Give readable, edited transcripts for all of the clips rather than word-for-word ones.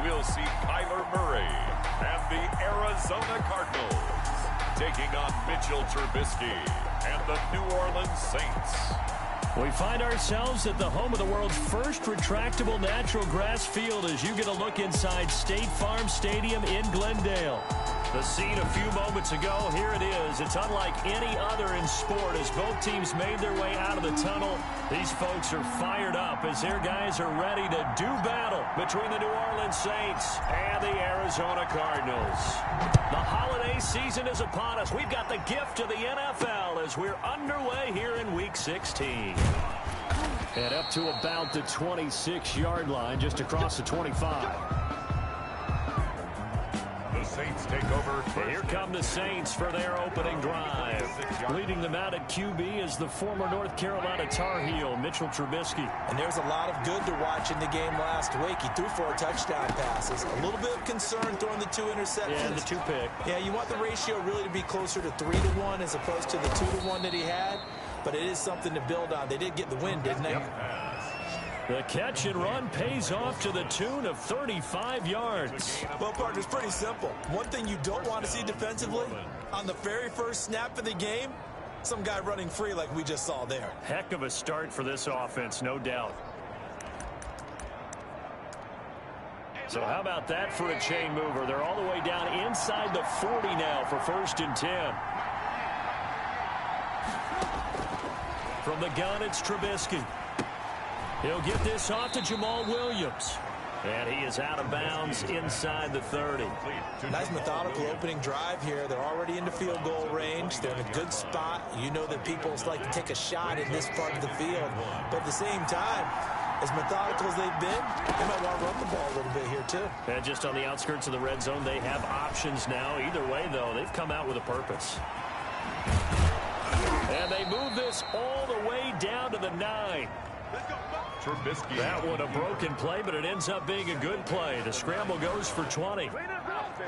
we'll see Kyler Murray and the Arizona Cardinals taking on Mitchell Trubisky and the New Orleans Saints. We find ourselves at the home of the world's first retractable natural grass field as you get a look inside State Farm Stadium in Glendale. The scene a few moments ago, here it is. It's unlike any other in sport as both teams made their way out of the tunnel. These folks are fired up as their guys are ready to do battle between the New Orleans Saints and the Arizona Cardinals. The holiday season is upon us. We've got the gift of the NFL as we're underway here in Week 16. And up to about the 26-yard line, just across the 25. Saints take over. Here come the Saints for their opening drive. Leading them out at QB is the former North Carolina Tar Heel, Mitchell Trubisky. And there's a lot of good to watch in the game last week. He threw 4 touchdown passes. A little bit of concern throwing the 2 interceptions. Yeah, the 2 pick. Yeah, you want the ratio really to be closer to 3-to-1 as opposed to the 2-to-1 that he had. But it is something to build on. They did get the win, didn't they? Yep. The catch and run pays off to the tune of 35 yards. Well, partner, it's pretty simple. One thing you don't want to see defensively, on the very first snap of the game, some guy running free like we just saw there. Heck of a start for this offense, no doubt. So how about that for a chain mover? They're all the way down inside the 40 now for 1st and 10. From the gun, it's Trubisky. He'll get this off to Jamal Williams. And he is out of bounds inside the 30. Nice methodical opening drive here. They're already into field goal range. They're in a good spot. You know that people like to take a shot in this part of the field. But at the same time, as methodical as they've been, they might want to run the ball a little bit here too. And just on the outskirts of the red zone, they have options now. Either way, though, they've come out with a purpose. And they move this all the way down to the 9. Trubisky. That one a broken play, but it ends up being a good play. The scramble goes for 20.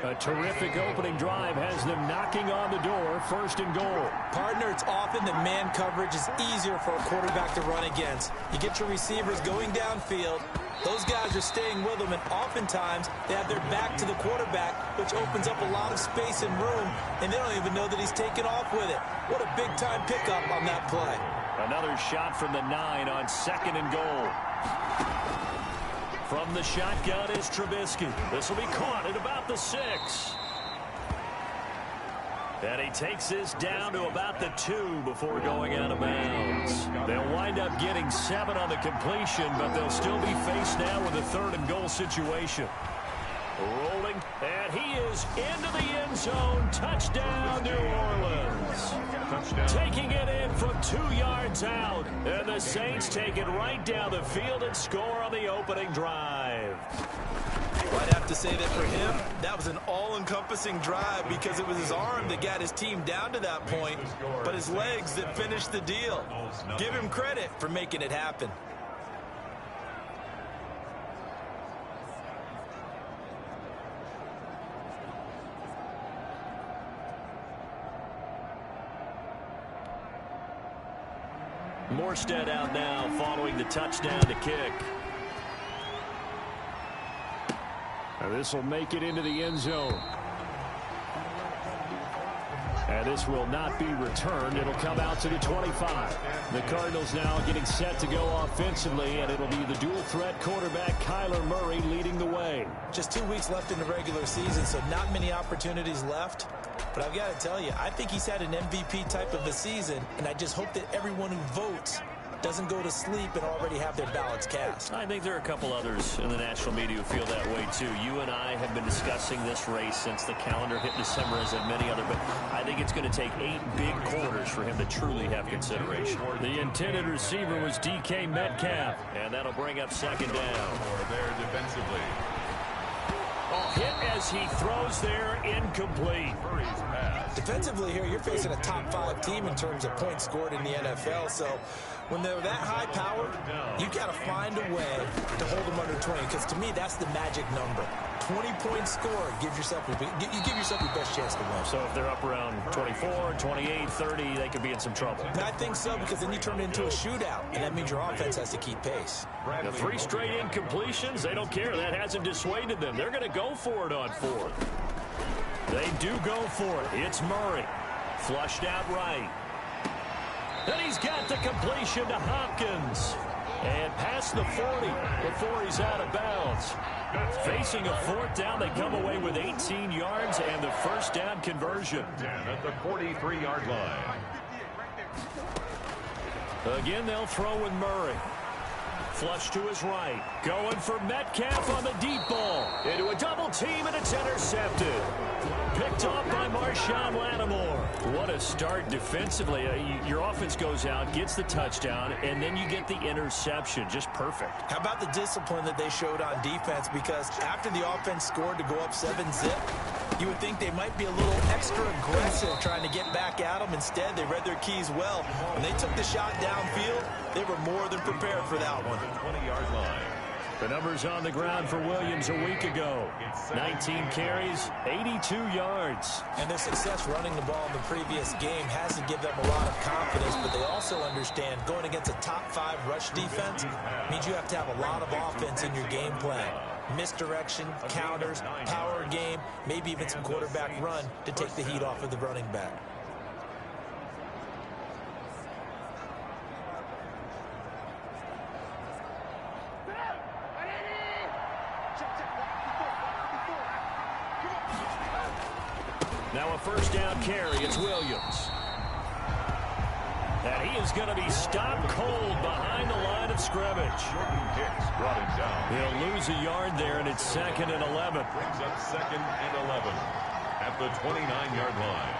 A terrific opening drive has them knocking on the door, 1st and goal. Partner, it's often that man coverage is easier for a quarterback to run against. You get your receivers going downfield. Those guys are staying with them, and oftentimes they have their back to the quarterback, which opens up a lot of space and room, and they don't even know that he's taken off with it. What a big-time pickup on that play. Another shot from the 9 on 2nd and goal. From the shotgun is Trubisky. This will be caught at about the 6. And he takes this down to about the 2 before going out of bounds. They'll wind up getting 7 on the completion, but they'll still be faced now with a 3rd and goal situation. Rolling, and he is into the end zone. Touchdown, New Orleans. Touchdown. Taking it in from 2 yards out. And the Saints take it right down the field and score on the opening drive. Well, I'd have to say that for him, that was an all-encompassing drive because it was his arm that got his team down to that point, but his legs that finished the deal. Give him credit for making it happen. Morstead out now following the touchdown to kick. This will make it into the end zone. And this will not be returned. It'll come out to the 25. The Cardinals now getting set to go offensively, and it'll be the dual-threat quarterback Kyler Murray leading the way. Just 2 weeks left in the regular season, so not many opportunities left. But I've got to tell you, I think he's had an MVP type of a season, and I just hope that everyone who votes doesn't go to sleep and already have their ballots cast. I think there are a couple others in the national media who feel that way too. You and I have been discussing this race since the calendar hit December, as have many other, but I think it's going to take 8 big quarters for him to truly have consideration. The intended receiver was DK Metcalf, and that'll bring up 2nd down. There defensively. Hit as he throws there, incomplete. Defensively here, you're facing a top 5 team in terms of points scored in the NFL, so when they're that high powered, you've got to find a way to hold them under 20, because to me, that's the magic number. 20-point score, you give yourself your best chance to win. So if they're up around 24, 28, 30, they could be in some trouble. I think so, because then you turn it into a shootout, and that means your offense has to keep pace. The 3 straight incompletions, they don't care. That hasn't dissuaded them. They're going to go for it on 4th. They do go for it. It's Murray. Flushed out right. And he's got the completion to Hopkins. And past the 40 before he's out of bounds. Facing a 4th down, they come away with 18 yards and the first down conversion. At the 43-yard line. Again, they'll throw with Murray. Flush to his right. Going for Metcalf on the deep ball. Into a double team, and it's intercepted. Picked off by Marshawn Lattimore. What a start defensively. Your offense goes out, gets the touchdown, and then you get the interception. Just perfect. How about the discipline that they showed on defense? Because after the offense scored to go up 7-zip, you would think they might be a little extra aggressive trying to get back at them. Instead, they read their keys well. When they took the shot downfield, they were more than prepared for that one. 20-yard line. The numbers on the ground for Williams a week ago. 19 carries, 82 yards. And their success running the ball in the previous game hasn't given them a lot of confidence, but they also understand going against a top 5 rush defense means you have to have a lot of offense in your game plan. Misdirection, counters, power game, maybe even some quarterback run to take the heat off of the running back. Now a first down carry. It's Williams. And he is going to be stopped cold behind the line of scrimmage. Hicks brought him down. He'll lose a yard there, and it's 2nd and 11. Brings up 2nd and 11 at the 29-yard line.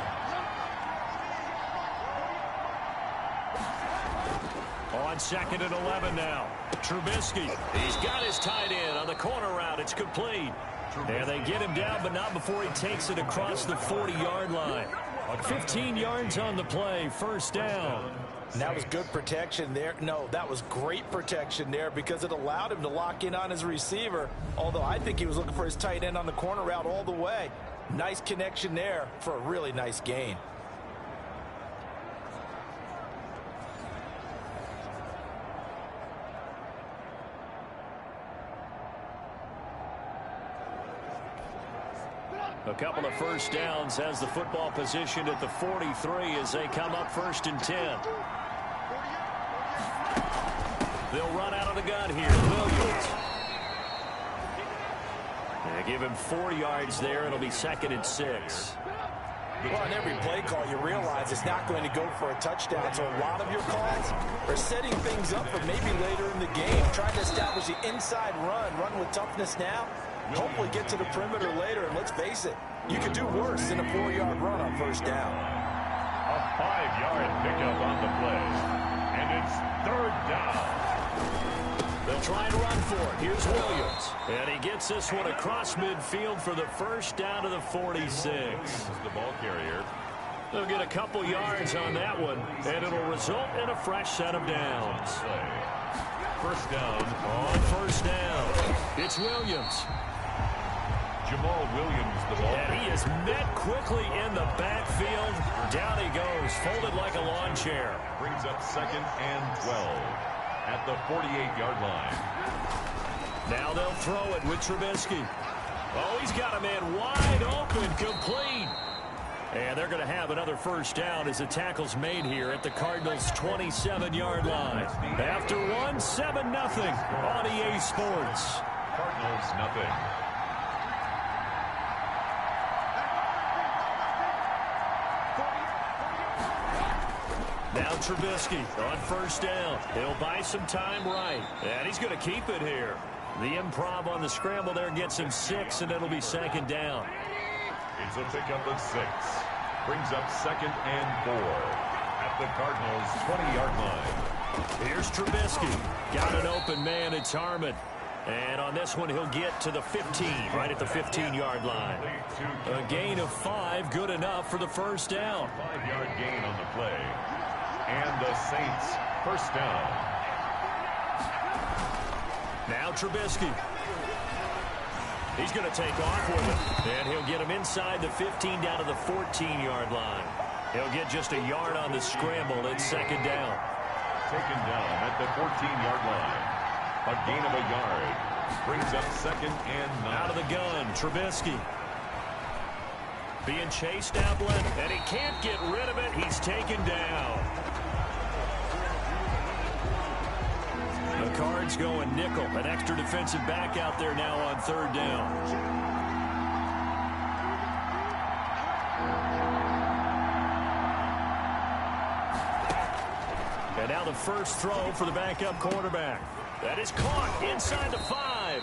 On 2nd and 11 now. Trubisky. He's got his tight end on the corner route. It's complete. And they get him down, but not before he takes it across the 40-yard line. 15 yards on the play, first down. And that was good protection there. No, that was great protection there because it allowed him to lock in on his receiver, although I think he was looking for his tight end on the corner route all the way. Nice connection there for a really nice gain. A couple of first downs has the football positioned at the 43 as they come up 1st and 10. They'll run out of the gun here. Williams. They give him 4 yards there. It'll be 2nd and 6. Well, on every play call, you realize it's not going to go for a touchdown. So a lot of your calls are setting things up for maybe later in the game, trying to establish the inside run with toughness now. Hopefully get to the perimeter later, and let's face it, you could do worse than a 4-yard run on first down. A 5-yard pickup on the play, and it's 3rd down. They'll try and run for it. Here's Williams, and he gets this one across midfield for the first down to the 46. The ball carrier. They'll get a couple yards on that one, and it'll result in a fresh set of downs. First down. On first down, it's Williams. Jamal Williams, the ball. And he is met quickly in the backfield. Down he goes, folded like a lawn chair. Brings up 2nd and 12 at the 48-yard line. Now they'll throw it with Trubisky. Oh, he's got a man wide open, complete. And they're going to have another first down as the tackle's made here at the Cardinals' 27-yard line. After one, 7-0 on EA Sports. Cardinals, nothing. Now Trubisky on first down. He'll buy some time right. And he's going to keep it here. The improv on the scramble there gets him 6, and it'll be 2nd down. It's a pickup of 6. Brings up 2nd and 4 at the Cardinals' 20-yard line. Here's Trubisky. Got an open man. It's Harmon. And on this one, he'll get to the 15, right at the 15-yard line. A gain of 5, good enough for the first down. 5-yard gain on the play. And the Saints, first down. Now Trubisky. He's going to take off with it, and he'll get him inside the 15 down to the 14-yard line. He'll get just a yard on the scramble. It's second down. Taken down at the 14-yard line. A gain of a yard. Brings up second and 9. Out of the gun, Trubisky. Being chased out left, and he can't get rid of it. He's taken down. The Cards going nickel. An extra defensive back out there now on third down. And now the first throw for the backup quarterback. That is caught inside the 5.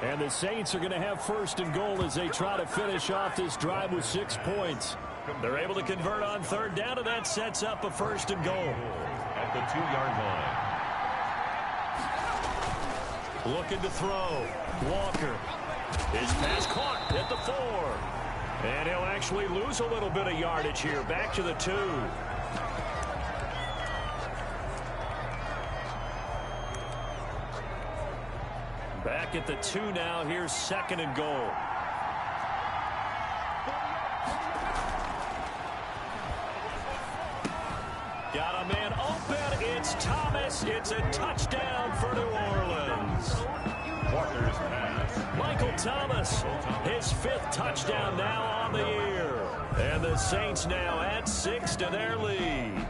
And the Saints are going to have first and goal as they try to finish off this drive with 6 points. They're able to convert on third down, and that sets up a first and goal. At the 2-yard line. Looking to throw. Walker. His pass caught at the 4. And he'll actually lose a little bit of yardage here. Back to the 2. Back at the 2 now. Here's second and goal. Got a man open. It's Thomas. It's a touchdown for New Orleans. Walker's pass. Michael Thomas, his 5th touchdown now on the year. And the Saints now add 6 to their lead.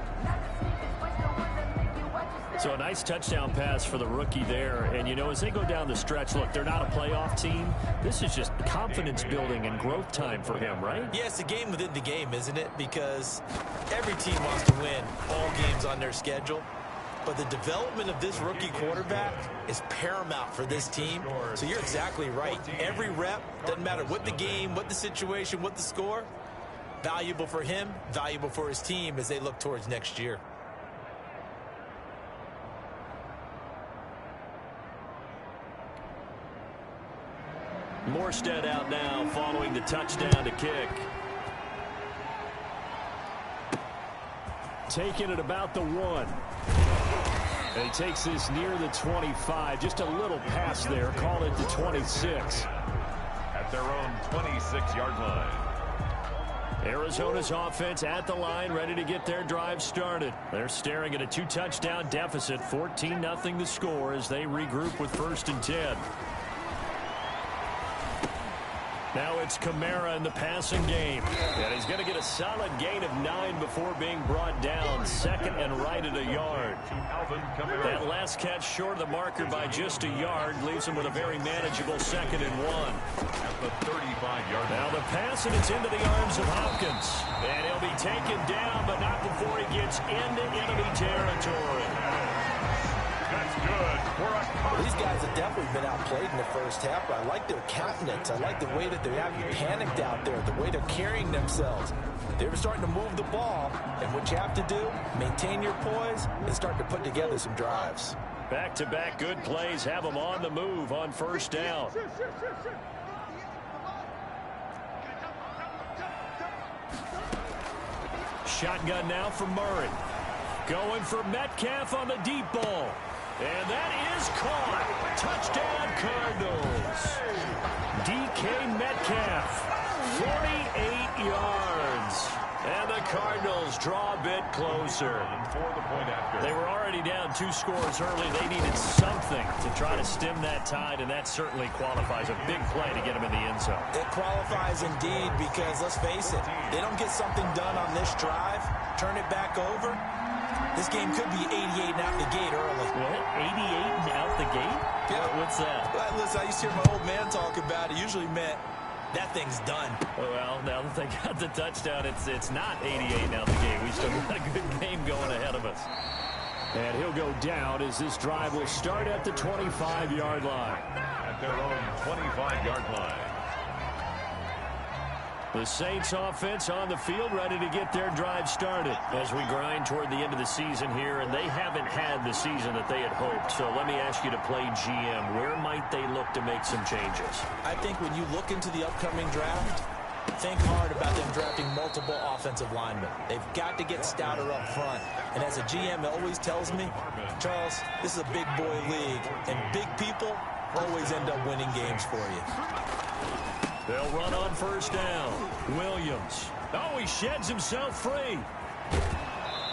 So a nice touchdown pass for the rookie there. And, you know, as they go down the stretch, look, they're not a playoff team. This is just confidence building and growth time for him, right? Yeah, it's a game within the game, isn't it? Because every team wants to win all games on their schedule. But the development of this rookie quarterback is paramount for this team. So you're exactly right. Every rep, doesn't matter what the game, what the situation, what the score, valuable for him, valuable for his team as they look towards next year. Morstead out now following the touchdown to kick. Taking it about the 1. And he takes this near the 25. Just a little pass there. Call it the 26. At their own 26-yard line. Arizona's offense at the line, ready to get their drive started. They're staring at a 2-touchdown deficit. 14-0 the score as they regroup with first and 10. Now it's Kamara in the passing game. And he's going to get a solid gain of 9 before being brought down. Second and right at a yard. That last catch short of the marker by just a yard leaves him with a very manageable second and 1. At the 35-yard line. Now the pass, and it's into the arms of Hopkins. And he'll be taken down, but not before he gets into enemy territory. That's good for a touchdown. These guys have definitely been outplayed in the first half, but I like their countenance. I like the way that they're having panicked out there, the way they're carrying themselves. They were starting to move the ball, and what you have to do, maintain your poise and start to put together some drives. Back-to-back good plays have them on the move on first down. Shotgun now for Murray. Going for Metcalf on the deep ball. And that is caught. Touchdown, Cardinals. DK Metcalf, 48 yards. And the Cardinals draw a bit closer. For the point after. They were already down 2 scores early. They needed something to try to stem that tide, and that certainly qualifies. A big play to get them in the end zone. It qualifies indeed because, let's face it, they don't get something done on this drive, turn it back over, this game could be 88 and out the gate early. What? 88 and out the gate? Yeah. What's that? Well, listen, I used to hear my old man talk about it. Usually meant that thing's done. Well, now that they got the touchdown, it's not 88 and out the gate. We still got a good game going ahead of us. And he'll go down as this drive will start at the 25-yard line. At their own 25-yard line. The Saints offense on the field, ready to get their drive started as we grind toward the end of the season here, and they haven't had the season that they had hoped. So let me ask you to play GM. Where might they look to make some changes? I think when you look into the upcoming draft, think hard about them drafting multiple offensive linemen. They've got to get stouter up front. And as a GM, it always tells me, Charles, this is a big boy league, and big people always end up winning games for you. They'll run on first down. Williams. Oh, he sheds himself free.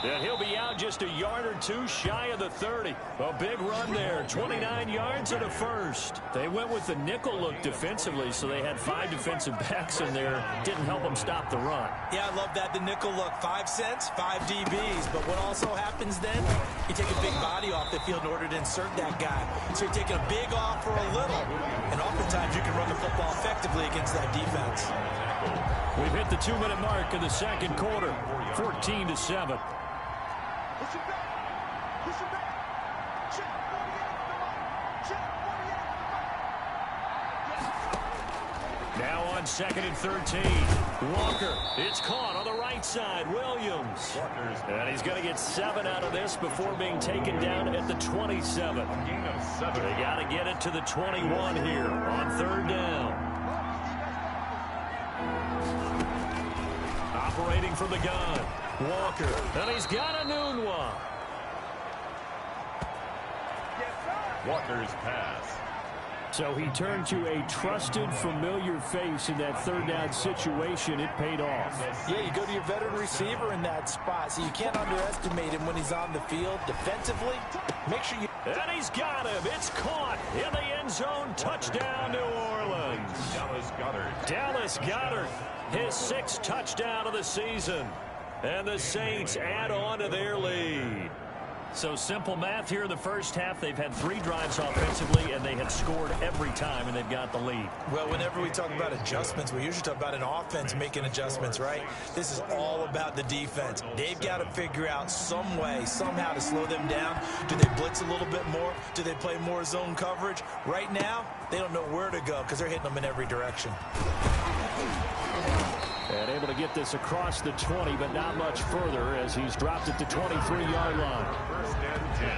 And he'll be out just a yard or two shy of the 30. A big run there, 29 yards and a first. They went with the nickel look defensively, so they had 5 defensive backs in there. Didn't help them stop the run. Yeah, I love that, the nickel look. 5 cents, 5 DBs. But what also happens then, you take a big body off the field in order to insert that guy. So you're taking a big off for a little. And oftentimes you can run the football effectively against that defense. We've hit the 2-minute mark in the second quarter, 14-7. Push it back. Push it back. Check 48 at the right. Check 48 at the right. Now on 2nd and 13. Walker. It's caught on the right side. Williams. And he's going to get 7 out of this before being taken down at the 27. A gain of 7. They got to get it to the 21 here on 3rd down. Operating from the gun. Walker. And he's got a noon one. Walker's pass. So he turned to a trusted, familiar face in that 3rd down situation. It paid off. Yeah, you go to your veteran receiver in that spot, so you can't underestimate him when he's on the field. Defensively, make sure you... And he's got him. It's caught in the end zone. Touchdown, New Orleans. Dallas Goedert, his 6th touchdown of the season. And the Saints add on to their lead. So simple math here in the first half. They've had 3 drives offensively, and they have scored every time, and they've got the lead. Well, whenever we talk about adjustments, we usually talk about an offense making adjustments, right? This is all about the defense. They've got to figure out some way, somehow to slow them down. Do they blitz a little bit more? Do they play more zone coverage? Right now, they don't know where to go because they're hitting them in every direction. And able to get this across the 20, but not much further as he's dropped at the 23-yard line. 1st and 10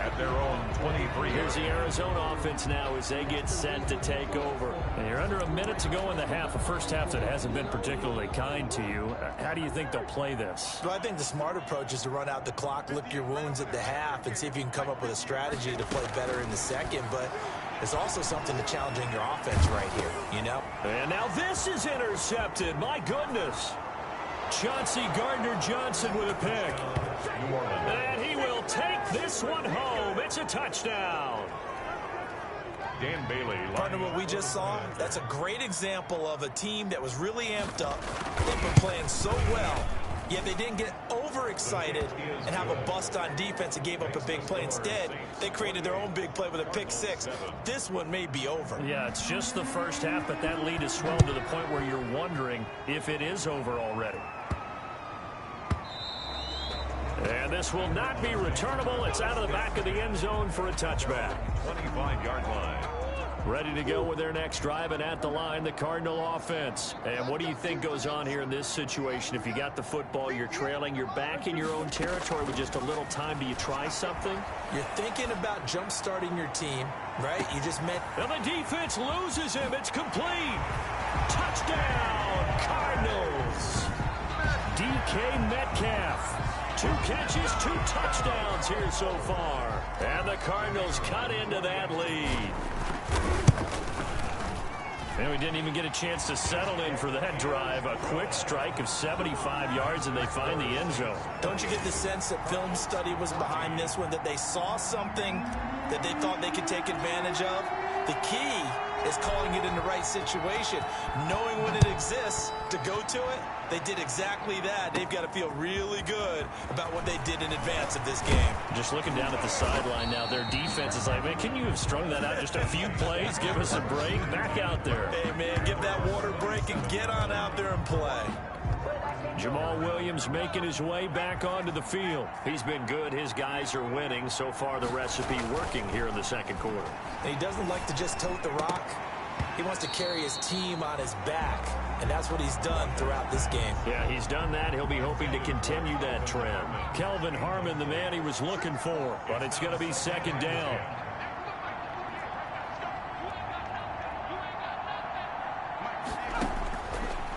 at their own 23. Here's the Arizona offense now as they get set to take over. And you're under a minute to go in the half, a first half that hasn't been particularly kind to you. How do you think they'll play this? Well, I think the smart approach is to run out the clock, lick your wounds at the half, and see if you can come up with a strategy to play better in the second. But there's also something to challenging your offense right here, you know? And now this is intercepted. My goodness. Chauncey Gardner-Johnson with a pick. And he will take this one home. It's a touchdown. Dan Bailey. Partner, what we just saw, that's a great example of a team that was really amped up. They've been playing so well, yet they didn't get overexcited and have a bust on defense and gave up a big play. Instead, they created their own big play with a pick 6. This one may be over. Yeah, it's just the first half, but that lead has swelled to the point where you're wondering if it is over already. And this will not be returnable. It's out of the back of the end zone for a touchback. 25-yard line. Ready to go with their next drive, and at the line, the Cardinal offense. And what do you think goes on here in this situation? If you got the football, you're trailing, you're back in your own territory with just a little time. Do you try something? You're thinking about jump-starting your team, right? You just met... And the defense loses him. It's complete. Touchdown, Cardinals. DK Metcalf. 2 catches, 2 touchdowns here so far. And the Cardinals cut into that lead. And we didn't even get a chance to settle in for that drive. A quick strike of 75 yards, and they find the end zone. Don't you get the sense that film study was behind this one, that they saw something that they thought they could take advantage of? The key is calling it in the right situation, knowing when it exists to go to it. They did exactly that. They've got to feel really good about what they did in advance of this game. Just looking down at the sideline now, their defense is like, man, can you have strung that out just a few plays? Give us a break. Back out there. Hey, man, give that water break and get on out there and play. Jamal Williams making his way back onto the field. He's been good. His guys are winning. So far, the recipe working here in the second quarter. And he doesn't like to just tote the rock. He wants to carry his team on his back, and that's what he's done throughout this game. Yeah, he's done that. He'll be hoping to continue that trend. Kelvin Harmon, the man he was looking for, but it's going to be second down.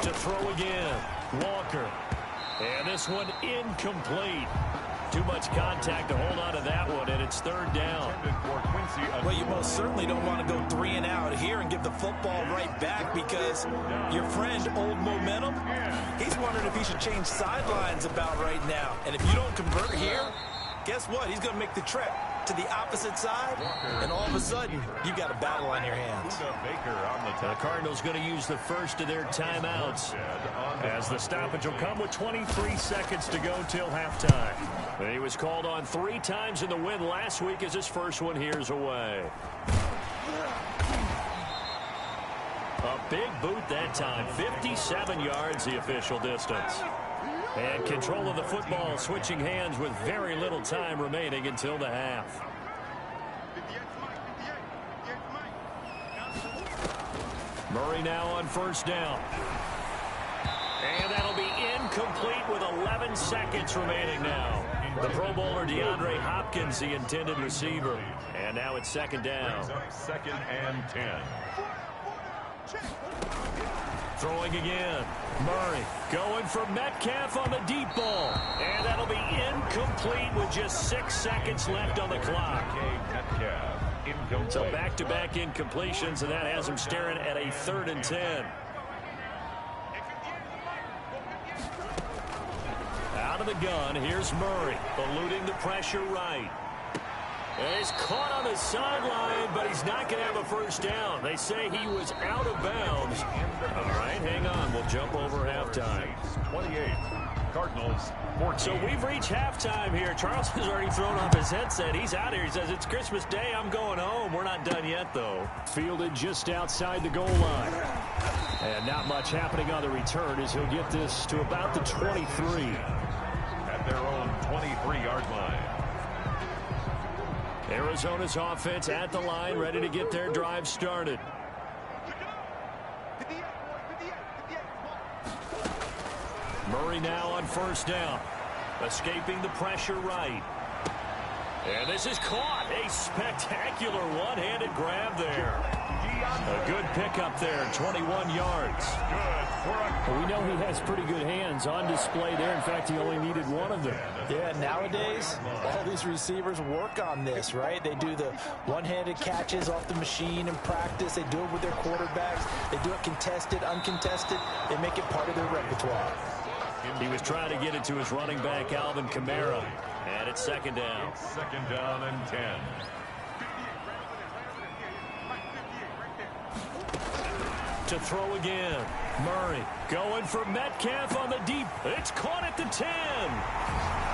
To throw again, Walker. And this one incomplete. Too much contact to hold on to that one, and it's it's third down. Well, you most certainly don't want to go 3 and out here and give the football right back, because your friend, Old Momentum, he's wondering if he should change sidelines about right now. And if you don't convert here, guess what? He's going to make the trip to the opposite side, and all of a sudden, you've got a battle on your hands. The Cardinals going to use the first of their timeouts, as the stoppage will come with 23 seconds to go till halftime. He was called on 3 times in the win last week, as his first one here's away. A big boot that time, 57 yards the official distance. And control of the football, switching hands with very little time remaining until the half. Murray now on first down. And that'll be incomplete with 11 seconds remaining now. The Pro Bowler DeAndre Hopkins, the intended receiver. And now it's second down. Second and 10. Throwing again. Murray going for Metcalf on the deep ball. And that'll be incomplete with just 6 seconds left on the clock. So back-to-back incompletions, and that has him staring at a 3rd and 10. Out of the gun, here's Murray, eluding the pressure right. And he's caught on the sideline, but he's not going to have a first down. They say he was out of bounds. All right, hang on. We'll jump over halftime. 28, Cardinals 14. So we've reached halftime here. Charles has already thrown off his headset. He's out here. He says, it's Christmas Day. I'm going home. We're not done yet, though. Fielded just outside the goal line. And not much happening on the return as he'll get this to about the 23. At their own 23-yard line. Arizona's offense at the line, ready to get their drive started. Murray now on first down. Escaping the pressure right. And this is caught. A spectacular one-handed grab there. A good pickup there, 21 yards. Well, we know he has pretty good hands on display there. In fact, he only needed one of them. Yeah, nowadays, all these receivers work on this, right? They do the one-handed catches off the machine in practice. They do it with their quarterbacks. They do it contested, uncontested. They make it part of their repertoire. He was trying to get it to his running back, Alvin Kamara. And it's second down. Second down and 10. To throw again. Murray going for Metcalf on the deep. It's caught at the 10.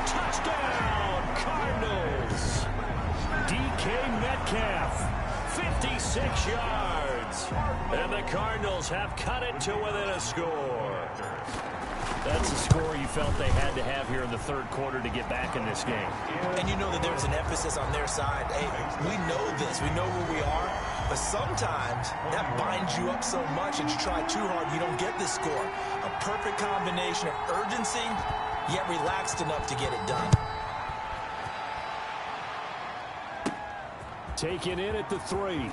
Touchdown, Cardinals. DK Metcalf, 56 yards. And the Cardinals have cut it to within a score. That's a score you felt they had to have here in the 3rd quarter to get back in this game. And you know that there's an emphasis on their side. Hey, we know this. We know where we are. But sometimes that binds you up so much that you try too hard, you don't get this score. A perfect combination of urgency, yet relaxed enough to get it done. Taken in at the 3.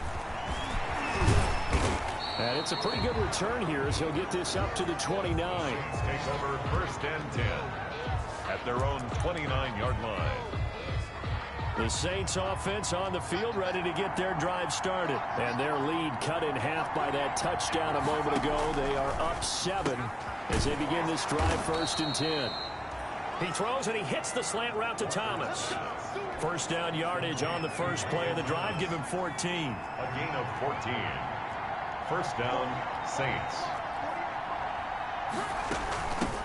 And it's a pretty good return here as he'll get this up to the 29. Take over first and 10 at their own 29-yard line. The Saints offense on the field ready to get their drive started. And their lead cut in half by that touchdown a moment ago. They are up 7 as they begin this drive first and 10. He throws and he hits the slant route to Thomas. First down yardage on the first play of the drive. Give him 14. A gain of 14. First down, Saints.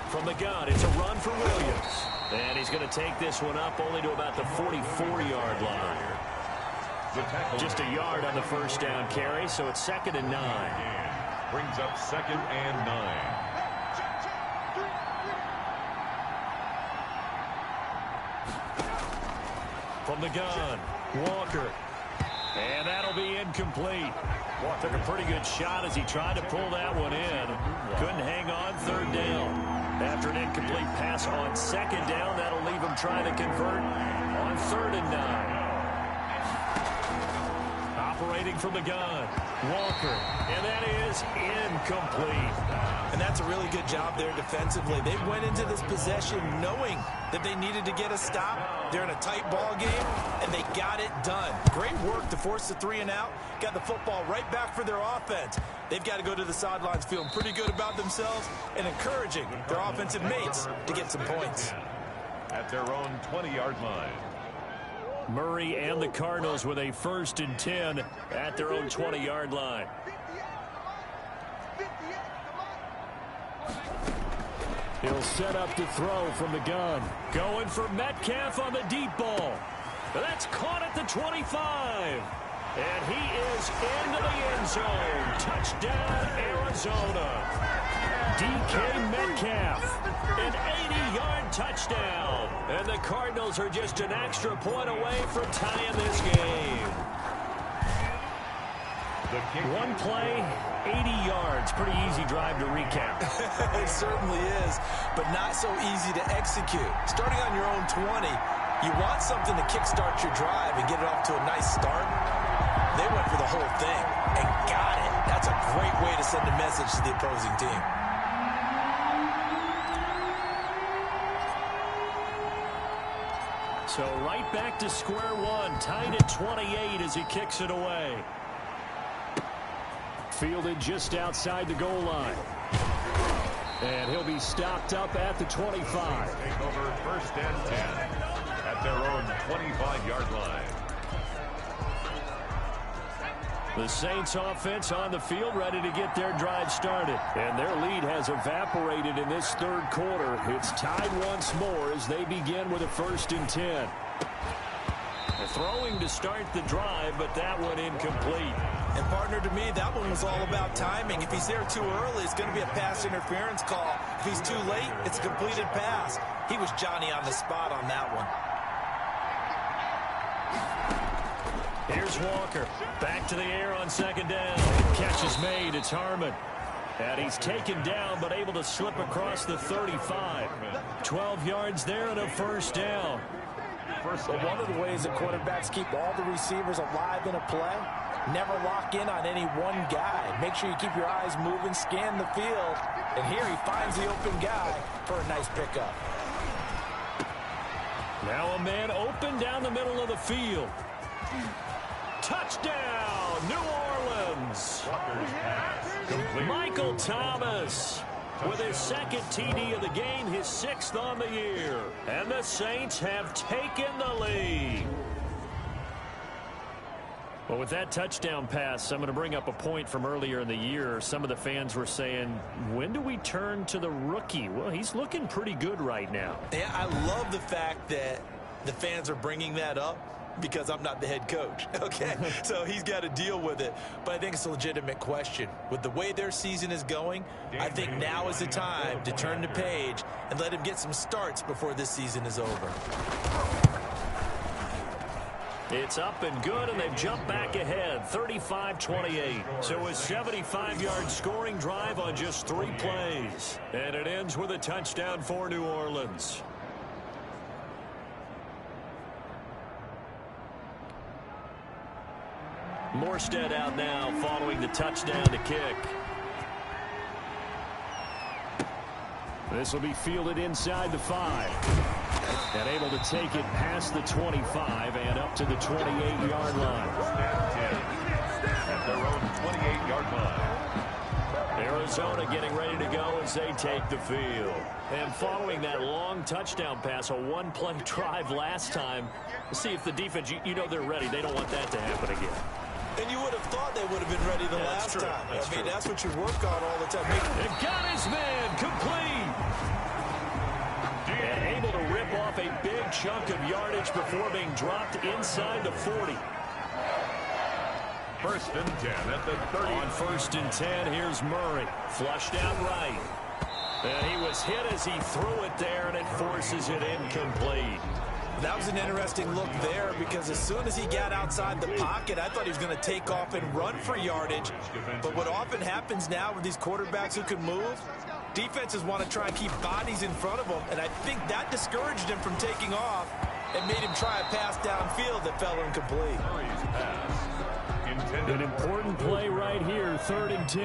From the gun, it's a run for Williams. And he's going to take this one up only to about the 44-yard line. Just a yard on the first down carry, so it's 2nd and 9. Brings up 2nd and 9. From the gun, Walker. And that'll be incomplete. Took a pretty good shot as he tried to pull that one in. Couldn't hang on, 3rd down. After an incomplete pass on 2nd down, that'll leave him trying to convert on 3rd and 9. Operating from the gun, Walker. And that is incomplete. And that's a really good job there defensively. They went into this possession knowing that they needed to get a stop. They're in a tight ball game, and they got it done. Great work to force the 3 and out. Got the football right back for their offense. They've got to go to the sidelines feeling pretty good about themselves and encouraging their offensive mates to get some points. At their own 20-yard line. Murray and the Cardinals with a 1st and 10 at their own 20-yard line. He'll set up to throw from the gun. Going for Metcalf on the deep ball. That's caught at the 25. And he is into the end zone. Touchdown, Arizona. DK Metcalf, an 80-yard touchdown. And the Cardinals are just an extra point away from tying this game. One play, 80 yards. Pretty easy drive to recap. It certainly is, but not so easy to execute. Starting on your own 20, you want something to kickstart your drive and get it off to a nice start. They went for the whole thing and got it. That's a great way to send a message to the opposing team. So right back to square one, tied at 28 as he kicks it away. Fielded just outside the goal line. And he'll be stopped up at the 25. Take over 1st and 10 at their own 25-yard line. The Saints offense on the field ready to get their drive started. And their lead has evaporated in this 3rd quarter. It's tied once more as they begin with a 1st and 10. Throwing to start the drive, but that one incomplete. And partner, to me, that one was all about timing. If he's there too early, it's going to be a pass interference call. If he's too late, it's a completed pass. He was Johnny on the spot on that one. Here's Walker. Back to the air on 2nd down. Catch is made. It's Harmon. And he's taken down, but able to slip across the 35. 12 yards there and a 1st down. But one of the ways that quarterbacks keep all the receivers alive in a play, never lock in on any one guy. Make sure you keep your eyes moving, scan the field. And here he finds the open guy for a nice pickup. Now a man open down the middle of the field. Touchdown, New Orleans. Michael Thomas with his 2nd TD of the game, his 6th on the year. And the Saints have taken the lead. Well, with that touchdown pass, I'm going to bring up a point from earlier in the year. Some of the fans were saying, when do we turn to the rookie? Well, he's looking pretty good right now. Yeah, I love the fact that the fans are bringing that up because I'm not the head coach, okay? So he's got to deal with it. But I think it's a legitimate question. With the way their season is going, I think now is the time to turn the page and let him get some starts before this season is over. It's up and good, and they've jumped back ahead, 35-28. So a 75-yard scoring drive on just 3 plays. And it ends with a touchdown for New Orleans. Morstead out now following the touchdown to kick. This will be fielded inside the 5. And able to take it past the 25 and up to the 28-yard line. At their own 28-yard line. Arizona getting ready to go as they take the field. And following that long touchdown pass, a 1-play drive last time. See if the defense, you know they're ready. They don't want that to happen again. And you would have thought they would have been ready the last time. I mean, that's what you work on all the time. And got his man complete. And able to rip off a big chunk of yardage before being dropped inside the 40. 1st and 10 at the 30. On 1st and 10, here's Murray. Flushed out right. And he was hit as he threw it there, and it forces it incomplete. That was an interesting look there because as soon as he got outside the pocket, I thought he was going to take off and run for yardage. But what often happens now with these quarterbacks who can move, defenses want to try and keep bodies in front of them, and I think that discouraged him from taking off and made him try a pass downfield that fell incomplete. Murray's pass An important play right here, 3rd and 10.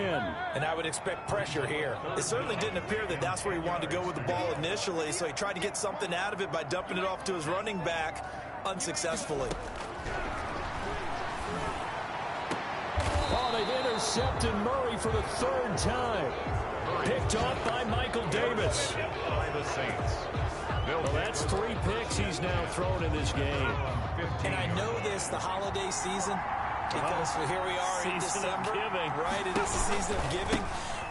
And I would expect pressure here. It certainly didn't appear that that's where he wanted to go with the ball initially, so he tried to get something out of it by dumping it off to his running back unsuccessfully. Oh, they've intercepted Murray for the 3rd time. Picked off by Michael Davis. By the Saints. Well, that's 3 picks he's now thrown in this game. And I know this, the holiday season, because here we are in December. Right, it is the season of giving.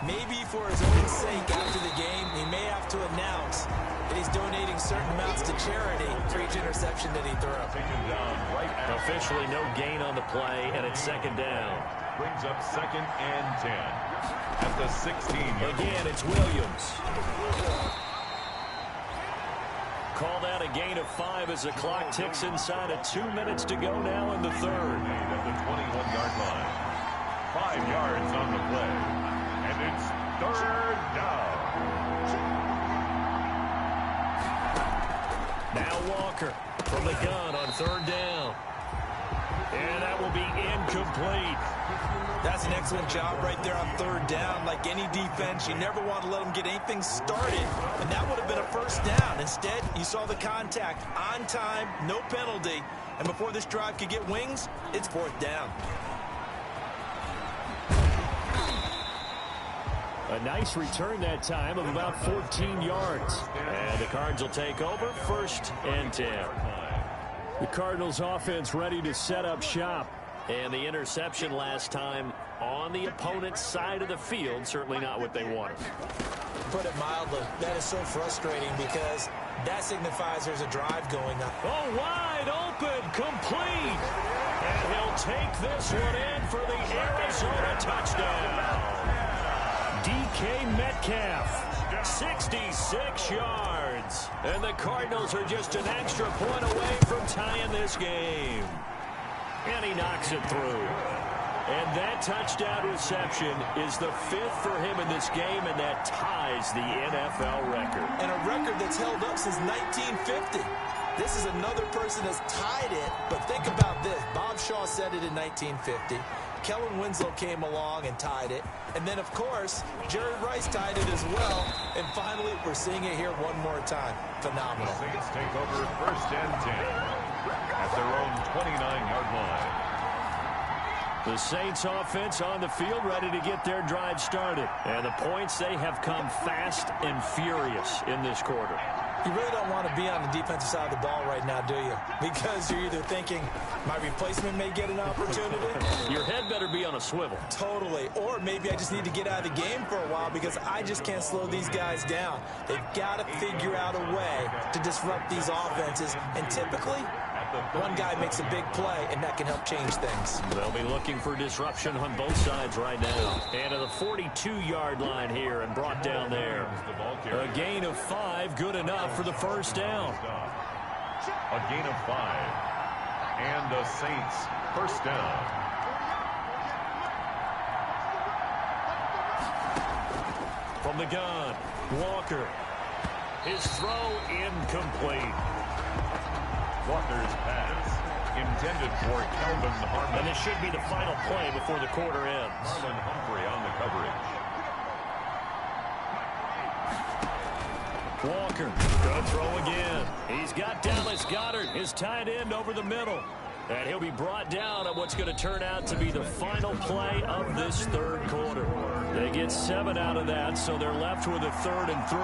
Maybe for his own sake after the game, he may have to announce that he's donating certain amounts to charity for each interception that he threw. Taken down right at Officially no gain on the play, and it's 2nd down. brings up 2nd and 10 at the 16. Again, it's Williams. Called out a gain of 5 as the clock ticks inside of 2 minutes to go now in the 3rd. At the 21-yard line. 5 yards on the play. And it's 3rd down. Now Walker from the gun on 3rd down. And that will be incomplete. That's an excellent job right there on 3rd down. Like any defense, you never want to let them get anything started, and that would have been a 1st down. Instead, you saw the contact on time, no penalty, and before this drive could get wings, it's 4th down. A nice return that time of about 14 yards. And the Cards will take over, 1st and 10. The Cardinals offense ready to set up shop. And the interception last time on the opponent's side of the field, certainly not what they wanted. Put it mildly, that is so frustrating because that signifies there's a drive going on. Oh, wide open, complete. And he'll take this one in for the Arizona touchdown. DK Metcalf, 66 yards. And the Cardinals are just an extra point away from tying this game. And he knocks it through. And that touchdown reception is the 5th for him in this game, and that ties the NFL record. And a record that's held up since 1950. This is another person that's tied it, but think about this. Bob Shaw said it in 1950. Kellen Winslow came along and tied it. And then, of course, Jerry Rice tied it as well. And finally, we're seeing it here one more time. Phenomenal. The Saints take over 1st and 10 at their own 29-yard line. The Saints offense on the field ready to get their drive started. And the points, they have come fast and furious in this quarter. You really don't want to be on the defensive side of the ball right now, do you? Because you're either thinking, my replacement may get an opportunity. Your head better be on a swivel. Totally. Or maybe I just need to get out of the game for a while because I just can't slow these guys down. They've got to figure out a way to disrupt these offenses. And typically, one guy makes a big play, and that can help change things. They'll be looking for disruption on both sides right now. And to the 42-yard line here and brought down there. A gain of 5, good enough for the 1st down. A gain of 5. And the Saints 1st down. From the gun, Walker. His throw incomplete. Walker's pass intended for Calvin Harmon. And this should be the final play before the quarter ends. Harmon Humphrey on the coverage. Walker, good throw again. He's got Dallas Goedert, his tight end, over the middle. And he'll be brought down on what's going to turn out to be the final play of this 3rd quarter. They get 7 out of that, so they're left with a 3rd and 3.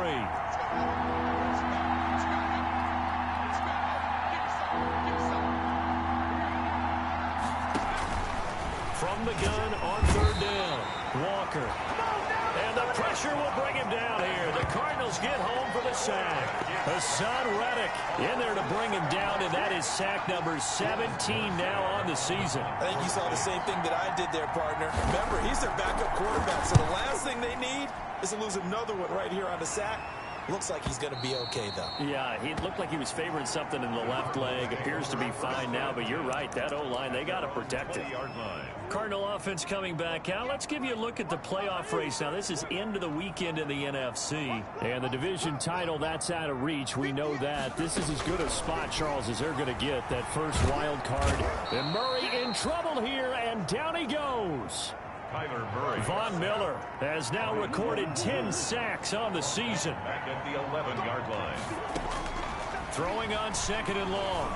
From the gun on 3rd down, Walker. And the pressure will bring him down here. The Cardinals get home for the sack. Hassan Reddick in there to bring him down, and that is sack number 17 now on the season. I think you saw the same thing that I did there, partner. Remember, he's their backup quarterback, so the last thing they need is to lose another one right here on the sack. Looks like he's going to be okay, though. Yeah, he looked like he was favoring something in the left leg. Appears to be fine now, but you're right. That O-line, they got to protect it. Cardinal offense coming back out. Let's give you a look at the playoff race. Now, this is into the weekend in the NFC. And the division title, that's out of reach. We know that. This is as good a spot, Charles, as they're going to get. That first wild card And Murray in trouble here, and down he goes. Von Miller has now recorded 10 sacks on the season. Back at the 11-yard line. Throwing on 2nd and long.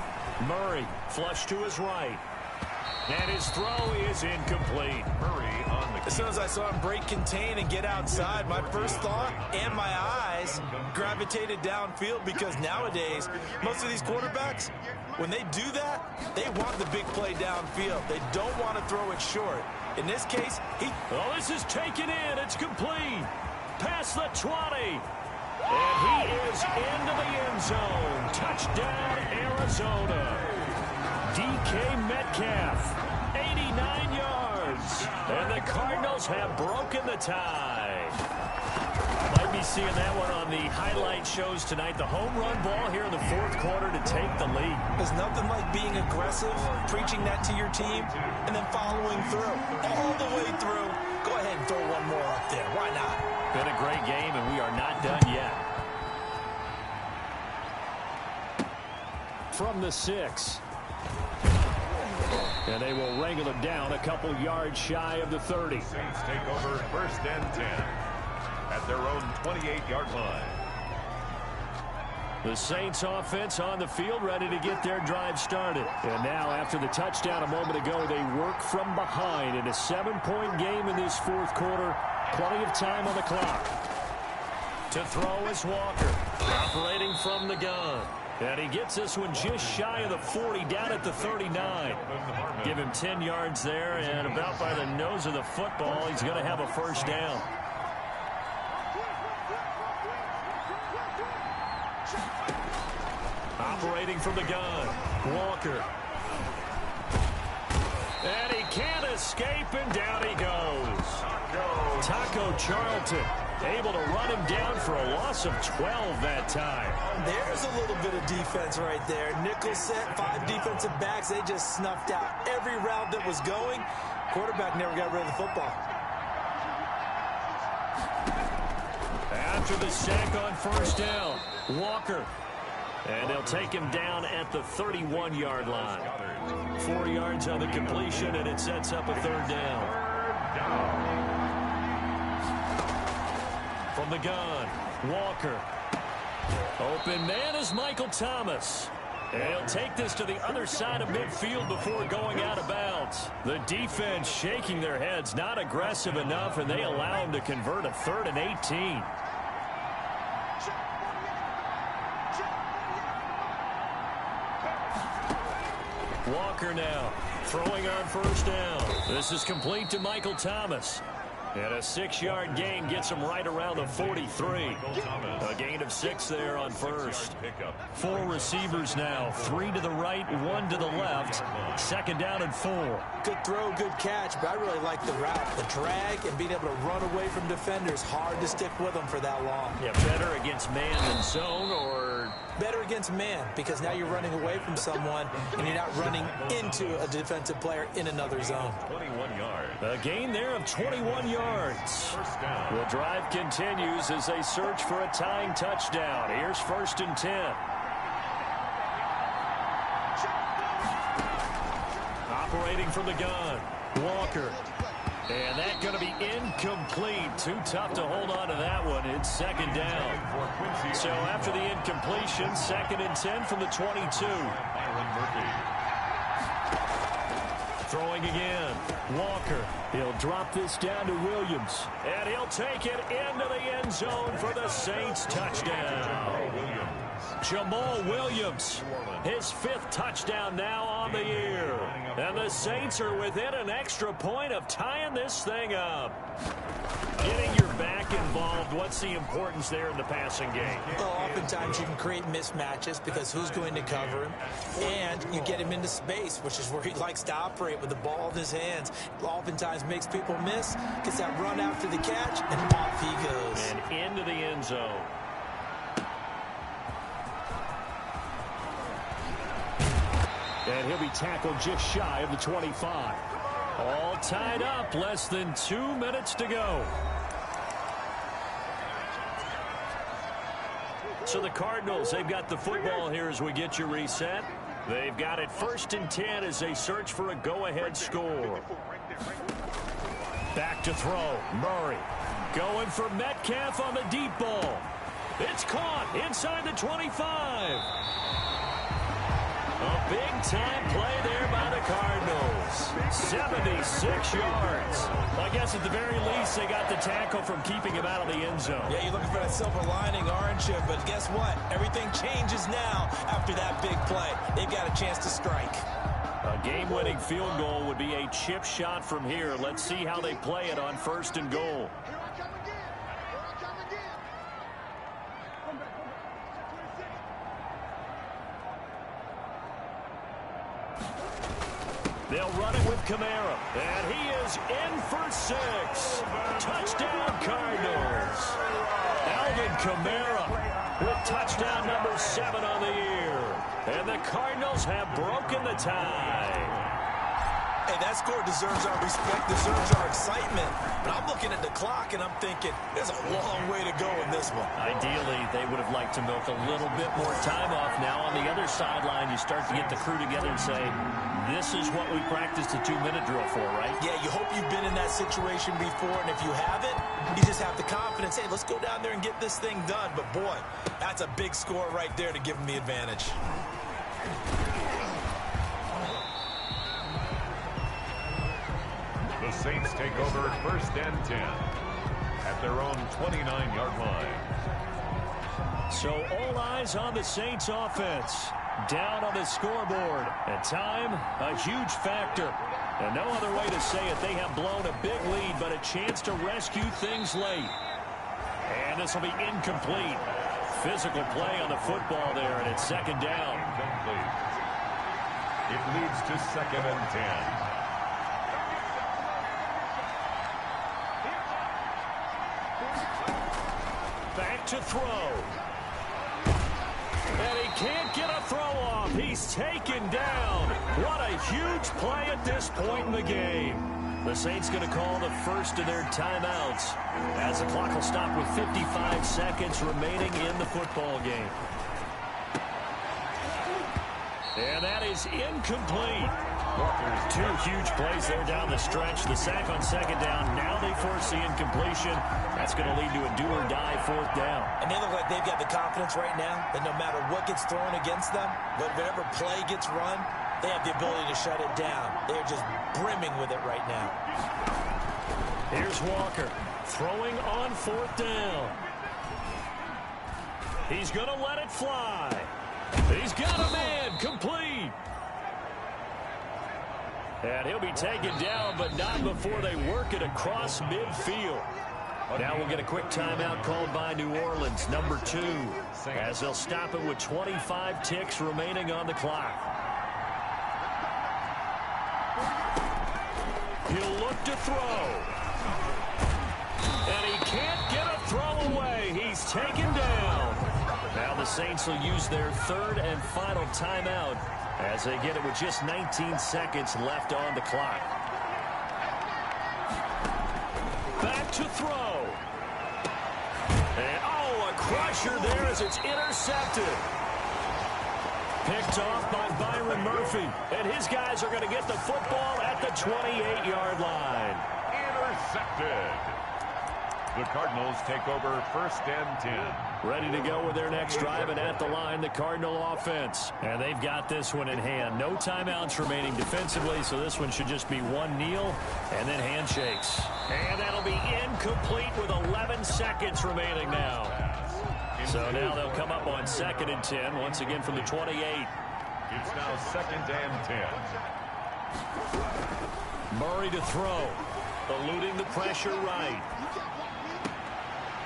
Murray flush to his right. And his throw is incomplete. Murray on the As soon as I saw him break contain and get outside, my first thought and my eyes gravitated downfield, because nowadays, most of these quarterbacks, when they do that, they want the big play downfield. They don't want to throw it short. In this case, Oh, this is taken in. It's complete. Past the 20. And he is into the end zone. Touchdown, Arizona. DK Metcalf, 89 yards. And the Cardinals have broken the tie. Might be seeing that one on the highlight shows tonight. The home run ball here in the 4th quarter to take the lead. there's nothing like being aggressive, preaching that to your team, and then following through. All the way through. Go ahead and throw one more up there. Why not? Been a great game, and we are not done yet. From the 6. And they will wrangle him down a couple yards shy of the 30. Saints take over 1st and 10 at their own 28-yard line. The Saints offense on the field, ready to get their drive started. And now, after the touchdown a moment ago, they work from behind in a 7-point game in this 4th quarter. Plenty of time on the clock. To throw is Walker, operating from the gun. And he gets this one just shy of the 40, down at the 39. Give him 10 yards there, and about by the nose of the football, he's going to have a first down. Operating from the gun, Walker. And he can't escape, and down he goes. Taco Charlton able to run him down for a loss of 12 that time. There's a little bit of defense right there. Nickel set, 5 defensive backs. They just snuffed out every route that was going. Quarterback never got rid of the football. After the sack on first down, Walker. And they'll take him down at the 31-yard line. 4 yards on the completion, and it sets up a 3rd down. From the gun, Walker. Open man is Michael Thomas. And he'll take this to the other side of midfield before going out of bounds. The defense shaking their heads, not aggressive enough, and they allow him to convert a 3rd and 18. Walker now throwing on first down. This is complete to Michael Thomas. And a 6-yard gain gets him right around the 43. A gain of 6 there on first. 4 receivers now. 3 to the right, 1 to the left. 2nd down and 4. Good throw, good catch, but I really like the route. The drag and being able to run away from defenders. Hard to stick with them for that long. Yeah, better against man than zone, or better against man, because now you're running away from someone and you're not running into a defensive player in another zone. 21 yards. A gain there of 21 yards. The drive continues as they search for a tying touchdown. Here's 1st and 10. Operating from the gun, Walker. And that's going to be incomplete. Too tough to hold on to that one. It's 2nd down. So after the incompletion, 2nd and 10 from the 22. Throwing again, Walker. He'll drop this down to Williams. And he'll take it into the end zone for the Saints touchdown. Jamal Williams, his 5th touchdown now on the year. And the Saints are within an extra point of tying this thing up. Getting your back involved, what's the importance there in the passing game? Well, oftentimes you can create mismatches because who's going to cover him, and you get him into space, which is where he likes to operate with the ball in his hands. Oftentimes makes people miss, gets that run after the catch, and off he goes. And into the end zone. And he'll be tackled just shy of the 25. All tied up, less than 2 minutes to go. So the Cardinals, they've got the football here as we get you reset. They've got it 1st and 10 as they search for a go-ahead score. Back to throw. Murray going for Metcalf on the deep ball. It's caught inside the 25. A big-time play there by the Cardinals. 76 yards. I guess at the very least they got the tackle from keeping him out of the end zone. Yeah, you're looking for that silver lining, aren't you? But guess what? Everything changes now after that big play. They've got a chance to strike. A game-winning field goal would be a chip shot from here. Let's see how they play it on 1st and goal. They'll run it with Kamara, and he is in for 6. Touchdown, Cardinals. Alvin Kamara with touchdown number 7 on the year. And the Cardinals have broken the tie. Hey, that score deserves our respect, deserves our excitement. But I'm looking at the clock, and I'm thinking, there's a long way to go in this one. Ideally, they would have liked to milk a little bit more time off. Now, on the other sideline, you start to get the crew together and say, this is what we practiced the 2-minute drill for, right? Yeah, you hope you've been in that situation before, and if you haven't, you just have the confidence, hey, let's go down there and get this thing done. But, boy, that's a big score right there to give them the advantage. The Saints take over 1st and 10 at their own 29-yard line. So all eyes on the Saints offense. Down on the scoreboard. At time, a huge factor. And no other way to say it. They have blown a big lead, but a chance to rescue things late. And this will be incomplete. Physical play on the football there, and it's 2nd down. Incomplete. It leads to 2nd and 10. Back to throw. And he can't get a throw off. He's taken down. What a huge play at this point in the game. The Saints going to call the first of their timeouts as the clock will stop with 55 seconds remaining in the football game. And that is incomplete. Two huge plays there down the stretch. The sack on 2nd down. Now they force the incompletion. That's going to lead to a do-or-die 4th down. And they look like they've got the confidence right now that no matter what gets thrown against them, whatever play gets run, they have the ability to shut it down. They're just brimming with it right now. Here's Walker throwing on 4th down. He's going to let it fly. He's got a man complete. And he'll be taken down, but not before they work it across midfield. Now we'll get a quick timeout called by New Orleans, number 2, as they'll stop it with 25 ticks remaining on the clock. He'll look to throw. And he can't get a throw away. He's taken down. Now the Saints will use their 3rd and final timeout as they get it with just 19 seconds left on the clock. Back to throw. And, oh, a crusher there as it's intercepted. Picked off by Byron Murphy. And his guys are going to get the football at the 28-yard line. Intercepted. The Cardinals take over 1st and 10. Ready to go with their next drive, and at the line, the Cardinal offense. And they've got this one in hand. No timeouts remaining defensively, so this one should just be one kneel and then handshakes. And that'll be incomplete with 11 seconds remaining now. So now they'll come up on 2nd and 10, once again from the 28. It's now 2nd and 10. Murray to throw. Eluding the pressure right.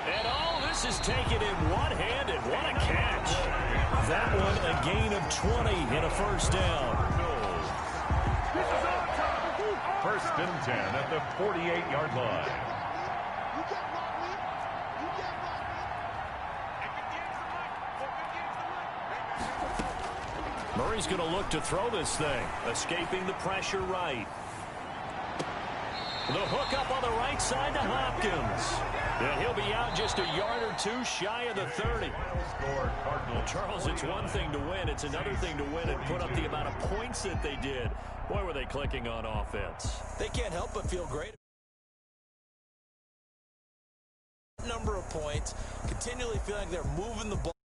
And all this is taken in one-handed. What a catch. That one a gain of 20 in a 1st down. 1st and 10 at the 48-yard line. Murray's going to look to throw this thing. Escaping the pressure right. The hook up on the right side to Hopkins. And he'll be out just just a yard or two shy of the 30. Well, Charles, it's one thing to win. It's another thing to win and put up the amount of points that they did. Boy, were they clicking on offense. They can't help but feel great. Number of points, continually feeling like they're moving the ball.